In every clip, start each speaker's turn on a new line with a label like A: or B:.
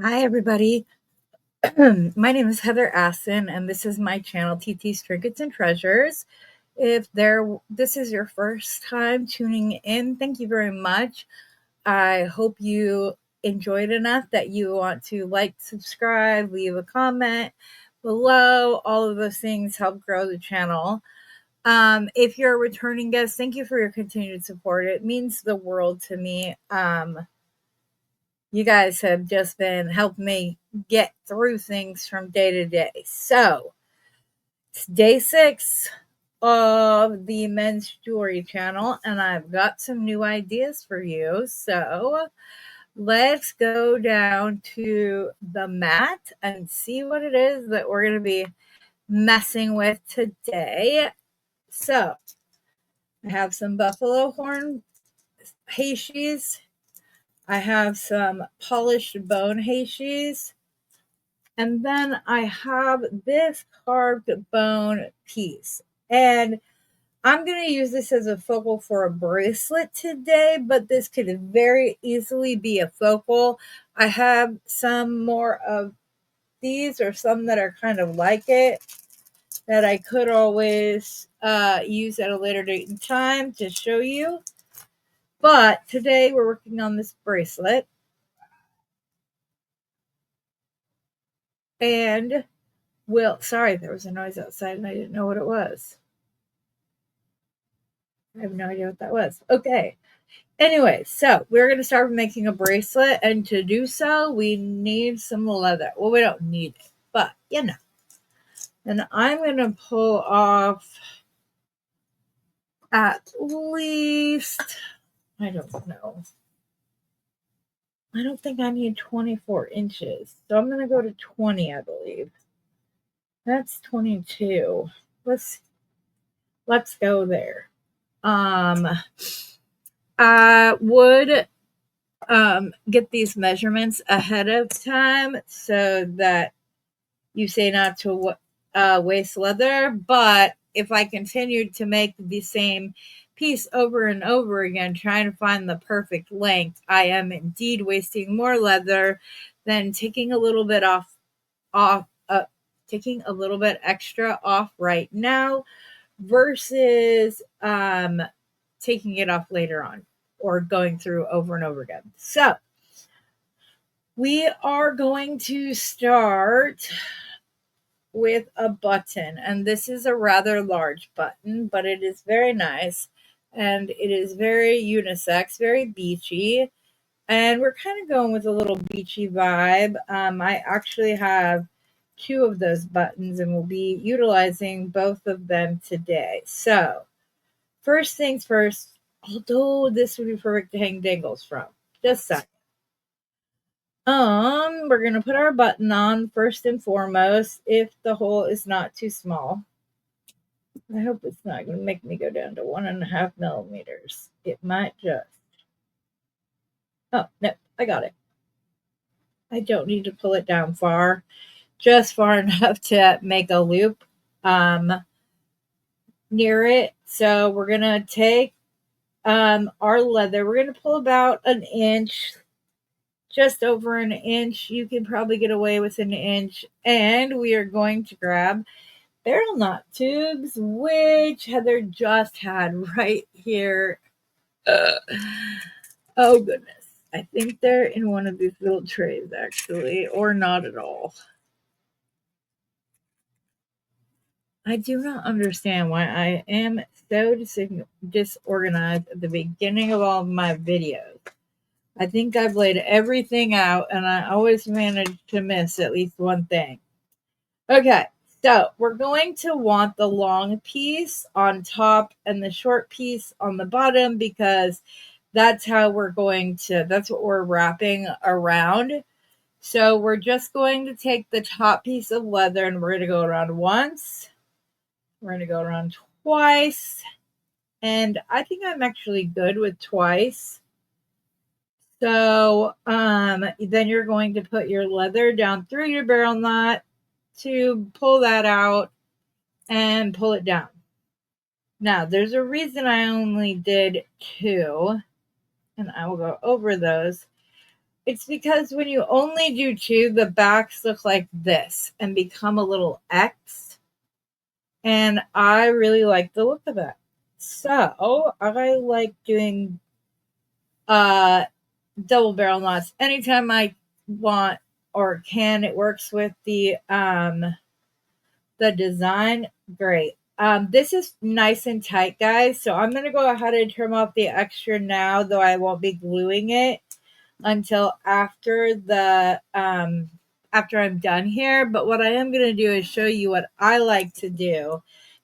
A: Hi, everybody. My name is Heather Assen, and this is my channel, TT's Trinkets and Treasures. If this is your first time tuning in, thank you very much. I hope you enjoyed enough that you want to like, subscribe, leave a comment below. All of those things help grow the channel. If you're a returning guest, thank you for your continued support. It means the world to me. You guys have just been helping me get through things from day to day. So it's day 6 of the men's jewelry channel, and I've got some new ideas for you. So let's go down to the mat and see what it is that we're going to be messing with today. So I have some buffalo horn heishis. I have some polished bone heishis. And then I have this carved bone piece. And I'm going to use this as a focal for a bracelet today, but this could very easily be a focal. I have some more of these, or some that are kind of like it, that I could always use at a later date and time to show you. But today we're working on this bracelet. And sorry, there was a noise outside and I didn't know what it was. I have no idea what that was. Okay. Anyway, so we're going to start making a bracelet. And to do so, we need some leather. Well, we don't need it, but you know. And I'm going to pull off at least, I don't know. I don't think I need 24 inches. So I'm going to go to 20, I believe. That's 22. Let's go there. I would get these measurements ahead of time so that you say not to waste leather. But if I continued to make the same piece over and over again, trying to find the perfect length, I am indeed wasting more leather than taking a little bit taking a little bit extra off right now versus taking it off later on or going through over and over again. So we are going to start with a button, and this is a rather large button, but it is very nice and it is very unisex, very beachy, and we're kind of going with a little beachy vibe. I actually have 2 of those buttons and we'll be utilizing both of them today. So first things first, although this would be perfect to hang dangles from, just a second. We're gonna put our button on first and foremost, if the hole is not too small. I hope it's not gonna make me go down to 1.5 millimeters. It might just. Oh, no, I got it. I don't need to pull it down far, just far enough to make a loop near it. So we're gonna take our leather. We're gonna pull about an inch, just over an inch. You can probably get away with an inch. And we are going to grab barrel knot tubes, which Heather just had right here. Oh, goodness. I think they're in one of these little trays, actually, or not at all. I do not understand why I am so disorganized at the beginning of all of my videos. I think I've laid everything out, and I always manage to miss at least one thing. Okay, so we're going to want the long piece on top and the short piece on the bottom, because that's what we're wrapping around. So we're just going to take the top piece of leather and we're going to go around once. We're going to go around twice. And I think I'm actually good with twice. So then you're going to put your leather down through your barrel knot to pull that out and pull it down. Now, there's a reason I only did 2, and I will go over those. It's because when you only do two, the backs look like this and become a little X. And I really like the look of that. So I like doing uh double barrel knots anytime I want or can. It works with the design. Great. This is nice and tight, guys. So I'm gonna go ahead and trim off the extra now, though I won't be gluing it until after I'm done here. But what I am gonna do is show you what I like to do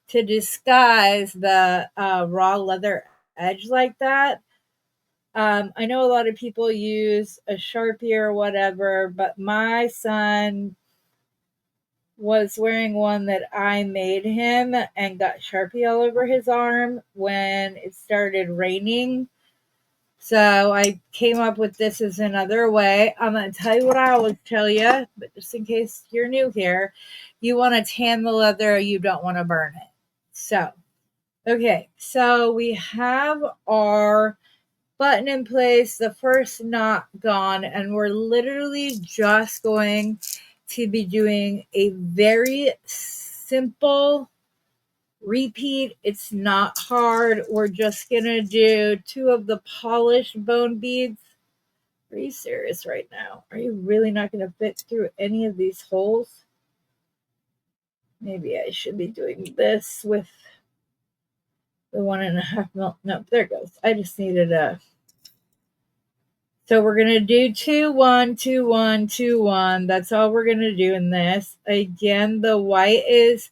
A: to disguise the raw leather edge like that. I know a lot of people use a Sharpie or whatever, but my son was wearing one that I made him and got Sharpie all over his arm when it started raining. So I came up with this as another way. I'm going to tell you what I always tell you, but just in case you're new here, you want to tan the leather, you don't want to burn it. So, okay, so we have our button in place, the first knot gone, and we're literally just going to be doing a very simple repeat. It's not hard. We're just gonna do two of the polished bone beads. Are you serious right now? Are you really not gonna fit through any of these holes? Maybe I should be doing this with the 1.5 mil. No, there it goes. I just needed a. So we're going to do 2, 1, 2, 1, 2, 1. That's all we're going to do in this. Again, the white is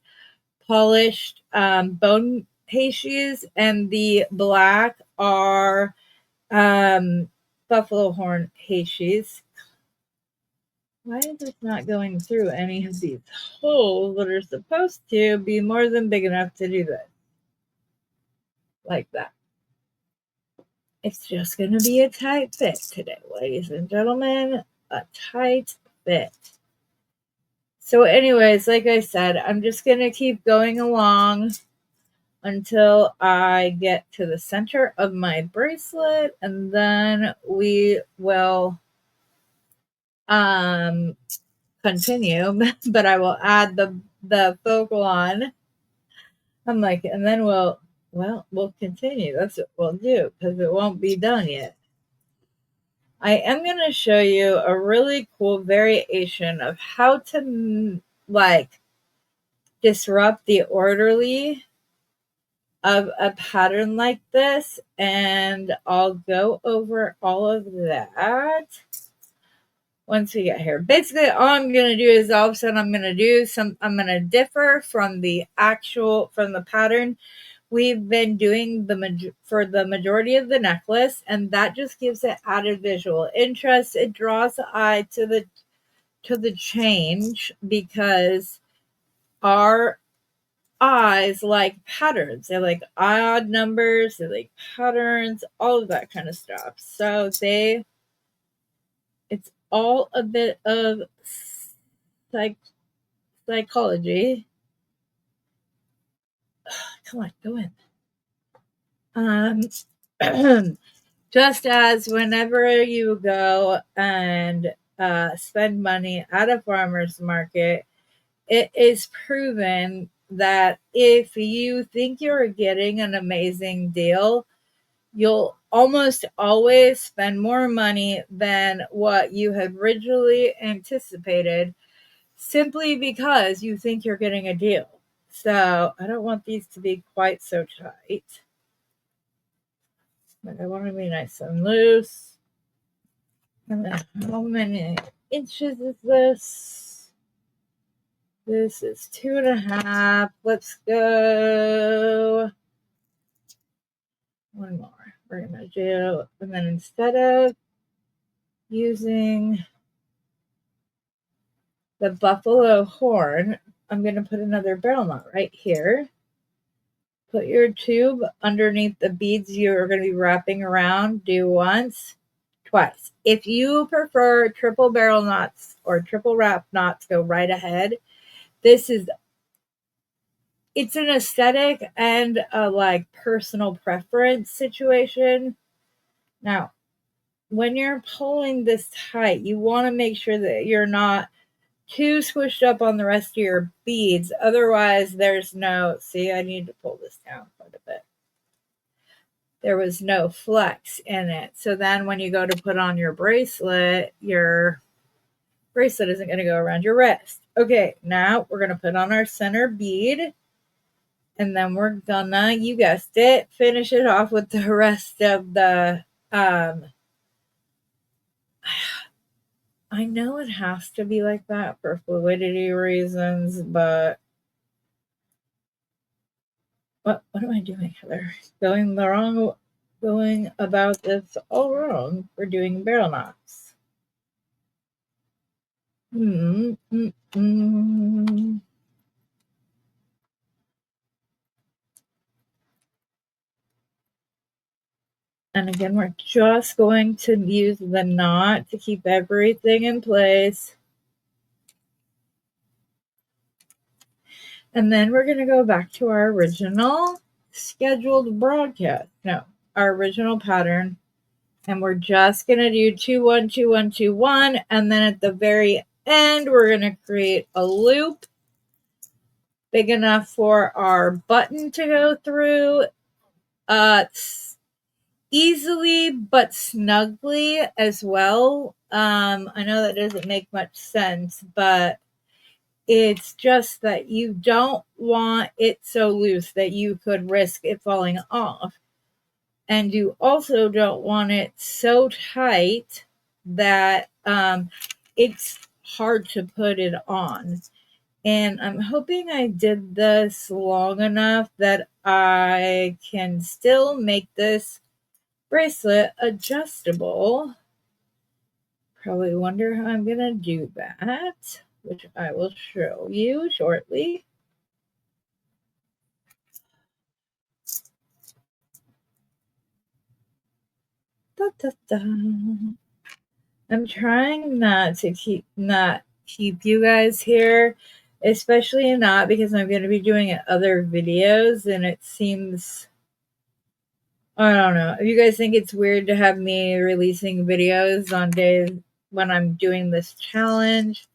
A: polished bone heishis, and the black are buffalo horn heishis. Why is this not going through any of these holes that are supposed to be more than big enough to do this? Like that. It's just going to be a tight fit today, ladies and gentlemen. A tight fit. So anyways, like I said, I'm just going to keep going along until I get to the center of my bracelet, and then we will continue, but I will add the focal on. I'm like, and then we'll continue. That's what we'll do because it won't be done yet. I am going to show you a really cool variation of how to like disrupt the orderly of a pattern like this, and I'll go over all of that once we get here. Basically, all I'm going to do is all of a sudden I'm going to differ from the pattern we've been doing for the majority of the necklace, and that just gives it added visual interest. It draws the eye to the change because our eyes like patterns. They like odd numbers, they like patterns, all of that kind of stuff. So it's all a bit of psychology. Come on, go in. Just as whenever you go and spend money at a farmer's market, it is proven that if you think you're getting an amazing deal, you'll almost always spend more money than what you had originally anticipated simply because you think you're getting a deal. So I don't want these to be quite so tight. But I want to be nice and loose. And then how many inches is this? This is 2.5. Let's go. One more. We're going to do, and then instead of using the buffalo horn, I'm going to put another barrel knot right here. Put your tube underneath the beads you're going to be wrapping around. Do once, twice. If you prefer triple barrel knots or triple wrap knots, go right ahead. It's an aesthetic and a like personal preference situation. Now, when you're pulling this tight, you want to make sure that you're not too squished up on the rest of your beads. Otherwise, there's no, see, I need to pull this down quite a bit. There was no flex in it. So then when you go to put on your bracelet isn't going to go around your wrist. Okay, now we're going to put on our center bead. And then we're gonna, you guessed it, finish it off with the rest of the, I know it has to be like that for fluidity reasons, but what am I doing, Heather? Going about this all wrong for doing barrel knots. And again, we're just going to use the knot to keep everything in place. And then we're going to go back to our original scheduled broadcast. No, our original pattern. And we're just going to do 2 1 2 1 2 1, and then at the very end we're going to create a loop big enough for our button to go through easily but snugly as well. I know that doesn't make much sense, but it's just that you don't want it so loose that you could risk it falling off. And you also don't want it so tight that it's hard to put it on. And I'm hoping I did this long enough that I can still make this bracelet adjustable. Probably wonder how I'm going to do that, which I will show you shortly. Da, da, da. I'm trying not to keep you guys here, especially not because I'm going to be doing other videos, and it seems, I don't know, if you guys think it's weird to have me releasing videos on days when I'm doing this challenge,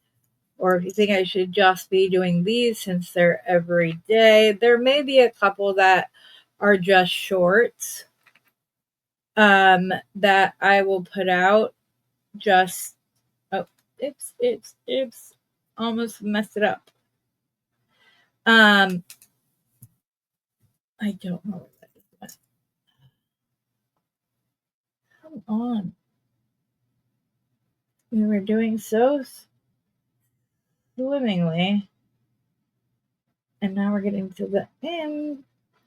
A: or if you think I should just be doing these since they're every day. There may be a couple that are just shorts that I will put out just, oh, oops, almost messed it up. I don't know what that is. Come on. We were doing so swimmingly, and now we're getting to the end,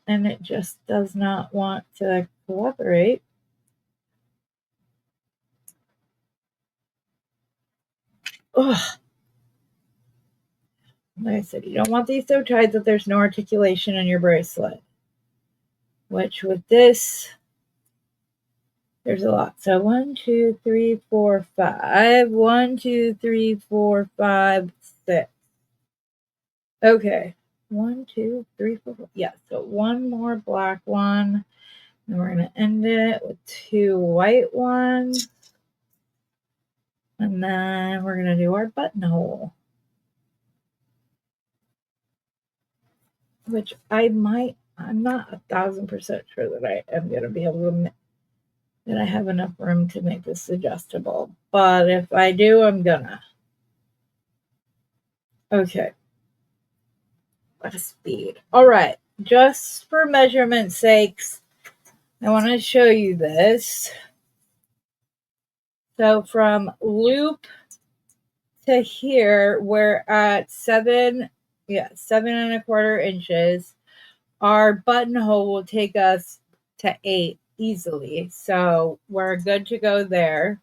A: and it just does not want to cooperate. Ugh. Like I said, you don't want these so tight that there's no articulation in your bracelet. Which with this, there's a lot. So 1, 2, 3, 4, 5. 1, 2, 3, 4, 5, 6. Okay. 1, 2, 3, 4, 5. Yeah. So one more black one. And we're going to end it with 2 white ones. And then we're going to do our buttonhole. Which I'm not 1,000% sure that I am going to be able to, that I have enough room to make this adjustable. But if I do, I'm gonna. Okay. Last bead. All right. Just for measurement sakes, I want to show you this. So from loop to here, we're at 7 1/4 inches. Our buttonhole will take us to 8 easily. So we're good to go there.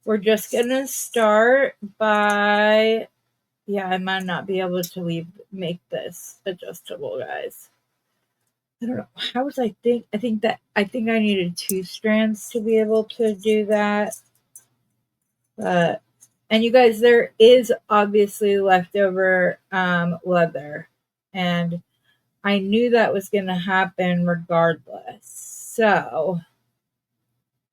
A: We're just going to start by, yeah, I might not be able to make this adjustable, guys. I don't know. How was I think I think I needed 2 strands to be able to do that. And you guys, there is obviously leftover leather, and I knew that was going to happen regardless. So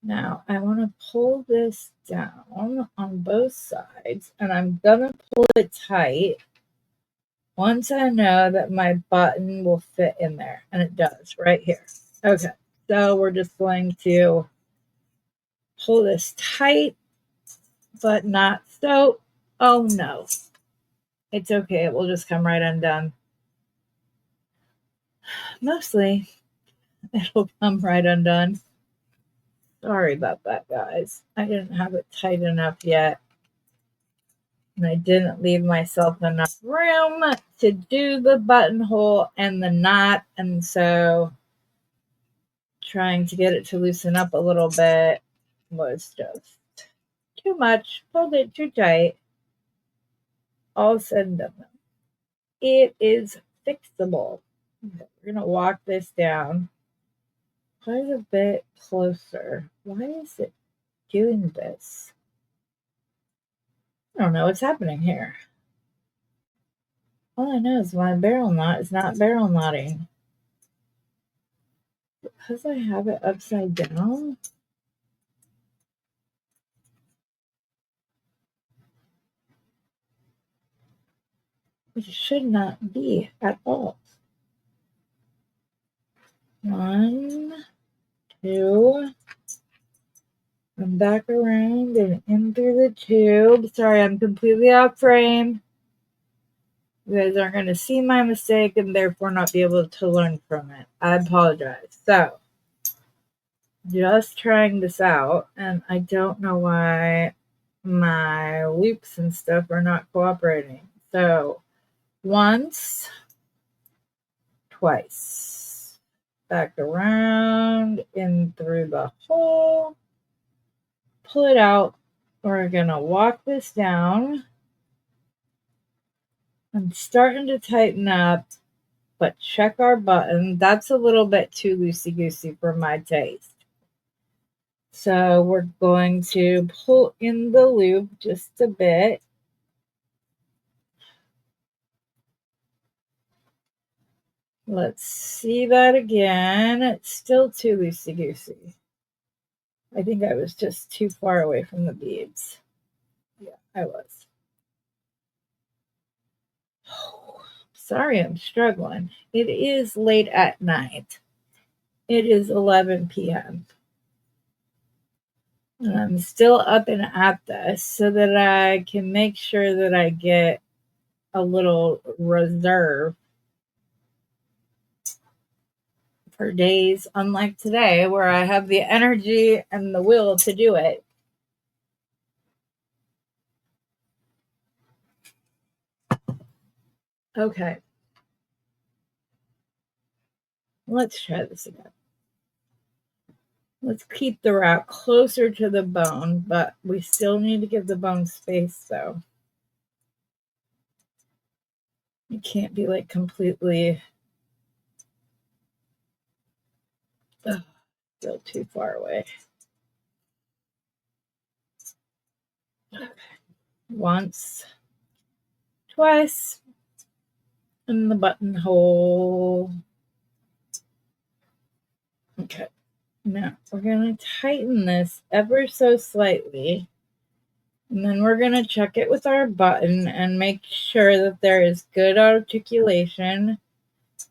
A: Now I want to pull this down on both sides, and I'm gonna pull it tight once I know that my button will fit in there, and it does right here. Okay, so we're just going to pull this tight, but not so. Oh no, it's okay. It will just come right undone. Mostly, it'll come right undone. Sorry about that, guys. I didn't have it tight enough yet. And I didn't leave myself enough room to do the buttonhole and the knot. And so trying to get it to loosen up a little bit was just too much. Pulled it too tight. All said and done. It is fixable. Okay, we're going to walk this down quite a bit closer. Why is it doing this? I don't know what's happening here. All I know is my barrel knot is not barrel knotting. Because I have it upside down? Which should not be at all. 1, 2, and back around and in through the tube. Sorry, I'm completely off frame. You guys aren't going to see my mistake and therefore not be able to learn from it. I apologize. So, just trying this out, and I don't know why my loops and stuff are not cooperating. So, once, twice, back around, in through the hole, pull it out. We're going to walk this down. I'm starting to tighten up, but check our button. That's a little bit too loosey-goosey for my taste. So we're going to pull in the loop just a bit. Let's see that again. It's still too loosey-goosey. I think I was just too far away from the beads. Yeah, I was. Sorry, I'm struggling. It is late at night. It is 11 p.m. And I'm still up and at this so that I can make sure that I get a little reserve for days unlike today where I have the energy and the will to do it. Okay. Let's try this again. Let's keep the wrap closer to the bone, but we still need to give the bone space though. It can't be like completely still too far away. Okay. Once, twice, in the buttonhole. Okay. Now we're going to tighten this ever so slightly. And then we're going to check it with our button and make sure that there is good articulation.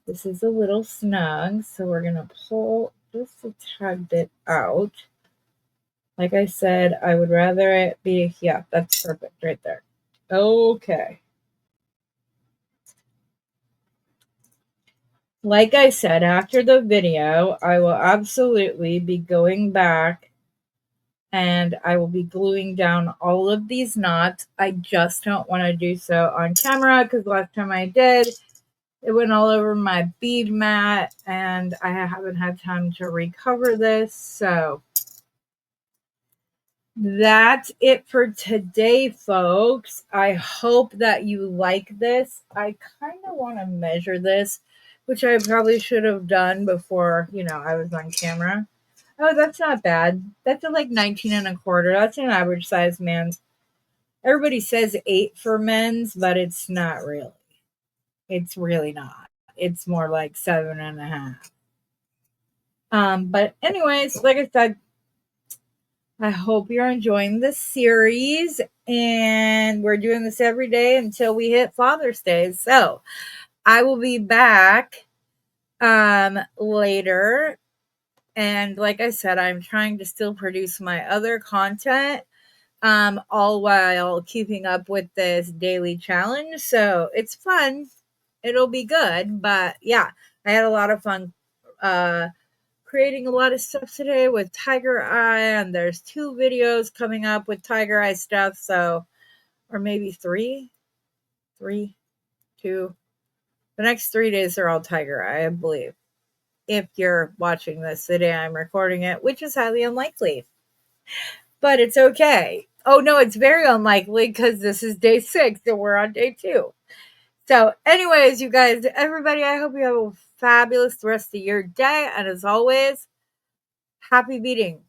A: This is a little snug, so we're going to pull just a tad bit out. Like I said, I would rather it be, yeah, that's perfect right there. Okay. Like I said, after the video, I will absolutely be going back and I will be gluing down all of these knots. I just don't want to do so on camera because last time I did, it went all over my bead mat and I haven't had time to recover this. So that's it for today, folks. I hope that you like this. I kind of want to measure this, which I probably should have done before, I was on camera. Oh, that's not bad. That's like 19 and a quarter. That's an average size man's. Everybody says 8 for men's, but it's not really. It's really not. It's more like 7.5. But anyways, like I said, I hope you're enjoying this series, and we're doing this every day until we hit Father's Day. So I will be back later. And like I said, I'm trying to still produce my other content all while keeping up with this daily challenge. So it's fun. It'll be good. But yeah, I had a lot of fun creating a lot of stuff today with Tiger Eye, and there's 2 videos coming up with Tiger Eye stuff. So, or maybe 3, 2. The next 3 days are all Tiger Eye, I believe. If you're watching this the day I'm recording it, which is highly unlikely. But it's okay. Oh no, it's very unlikely because this is day 6 and we're on day 2. So, anyways, you guys, everybody, I hope you have a fabulous rest of your day. And as always, happy beading.